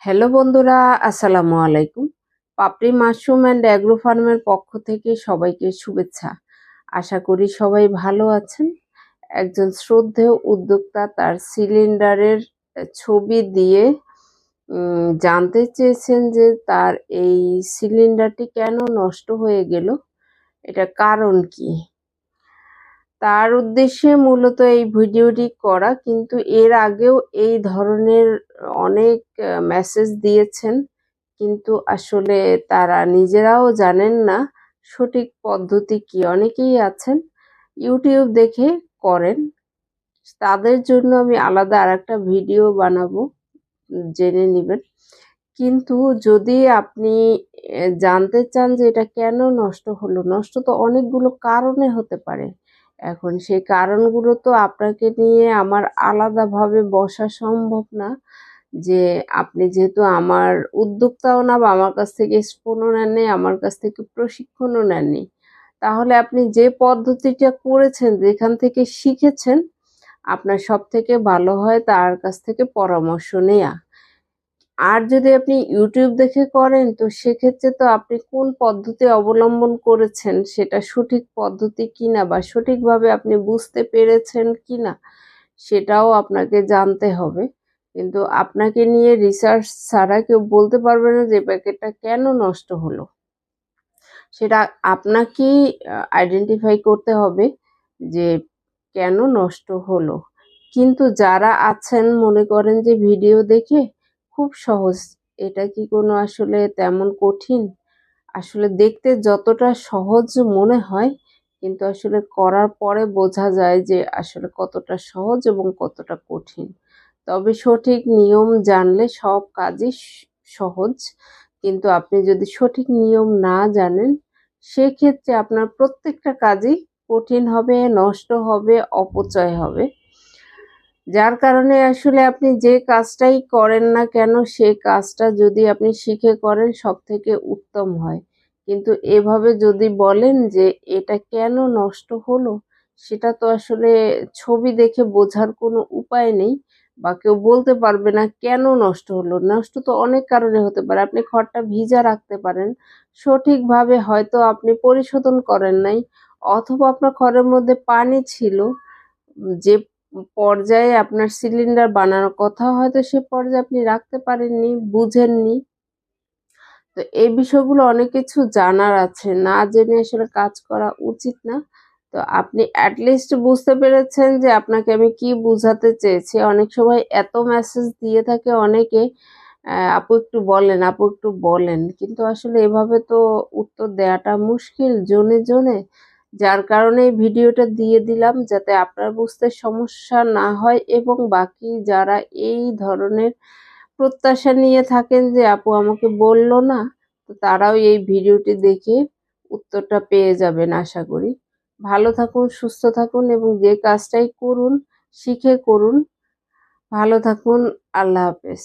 Hello বন্ধুরা, আসসালামু আলাইকুম। পাপড়ি মাশরুম অ্যান্ড অ্যাগ্রো ফার্মের পক্ষ থেকে সবাইকে শুভেচ্ছা। আশা করি সবাই ভালো আছেন। একজন শ্রদ্ধেয় উদ্যোক্তা তার সিলিন্ডারের ছবি দিয়ে জানতে চেয়েছেন যে তার এই সিলিন্ডারটি কেন নষ্ট হয়ে গেল, এটা কারণ কি। তার উদ্দেশ্যে মূলত এই ভিডিওটি করা, কিন্তু এর আগেও এই ধরনের অনেক মেসেজ দিয়েছেন, কিন্তু আসলে তারা নিজেরাও জানেন না সঠিক পদ্ধতি কি। অনেকেই আছেন ইউটিউব দেখে করেন, তাদের জন্য আমি আলাদা আরেকটা ভিডিও বানাবো, জেনে নেবেন। কিন্তু যদি আপনি জানতে চান যে এটা কেন নষ্ট হলো, নষ্ট তো অনেকগুলো কারণে হতে পারে। এখন সেই কারণগুলো তো আপনাকে নিয়ে আমার আলাদাভাবে বসা সম্ভব না। যে আপনি যেহেতু আমার উদ্যোক্তাও না বা আমার কাছ থেকে স্পুনও নেননি, আমার কাছ থেকে প্রশিক্ষণও নেননি, তাহলে আপনি যে পদ্ধতিটা করেছেন, যেখান থেকে শিখেছেন, আপনার সব থেকে ভালো হয় তার কাছ থেকে পরামর্শ নেয়া। আর যদি আপনি ইউটিউব দেখে করেন, তো সেক্ষেত্রে তো আপনি কোন পদ্ধতি অবলম্বন করেছেন সেটা সঠিক পদ্ধতি কিনা বা সঠিকভাবে আপনি বুঝতে পেরেছেন কিনা সেটাও আপনাকে জানতে হবে। কিন্তু আপনাকে নিয়ে রিসার্চ ছাড়া কেউ বলতে পারবে না যে প্যাকেটটা কেন নষ্ট হলো। সেটা আপনাকেই আইডেন্টিফাই করতে হবে যে কেন নষ্ট হলো। কিন্তু যারা আছেন মনে করেন যে ভিডিও দেখে খুব সহজ, এটা কি কোনো আসলে তেমন কঠিন? আসলে দেখতে যতটা সহজ মনে হয়, কিন্তু আসলে করার পরে বোঝা যায় যে আসলে কতটা সহজ এবং কতটা কঠিন। তবে সঠিক নিয়ম জানলে সব কাজই সহজ, কিন্তু আপনি যদি সঠিক নিয়ম না জানেন, সেক্ষেত্রে আপনার প্রত্যেকটা কাজই কঠিন হবে, নষ্ট হবে, অপচয় হবে। যার কারণে আসলে আপনি যে কাজটাই করেন না কেন, সেই কাজটা যদি আপনি শিখে করেন সবথেকে উত্তম হয়। কিন্তু এভাবে যদি বলেন যে এটা কেন নষ্ট হলো, সেটা তো আসলে ছবি দেখে বোঝার কোনো উপায় নেই, বা কেউ বলতে পারবে না কেন নষ্ট হলো। নষ্ট তো অনেক কারণে হতে পারে। আপনি খড়টা ভিজা রাখতে পারেন, সঠিকভাবে হয়তো আপনি পরিশোধন করেন নাই, অথবা আপনার খড়ের মধ্যে পানি ছিল, যে পর্যায়ে আপনার সিলিন্ডার বানানোর কথা হয়তো সে পর্যায়ে আপনি রাখতে পারেননি, বুঝেননি। তো এই বিষয়গুলো অনেক কিছু জানার আছে, না জেনে আসলে কাজ করা উচিত না। তো আপনি অ্যাটলিস্ট বুঝতে পেরেছেন যে আপনাকে আমি কি বুঝাতে চেয়েছি। অনেক সময় এত মেসেজ দিয়ে থাকে অনেকে, আপু একটু বলেন, আপু একটু বলেন, কিন্তু আসলে এভাবে তো উত্তর দেওয়াটা মুশকিল জনে জনে। যার কারণে এই ভিডিওটা দিয়ে দিলাম, যাতে আপনার বুঝতে সমস্যা না হয় এবং বাকি যারা এই ধরনের প্রত্যাশা নিয়ে থাকেন যে আপু আমাকে বলল না, তো তারাও এই ভিডিওটি দেখে উত্তরটা পেয়ে যাবেন আশা করি। ভালো থাকুন, সুস্থ থাকুন এবং যে কাজটাই করুন শিখে করুন। ভালো থাকুন। আল্লাহ হাফেজ।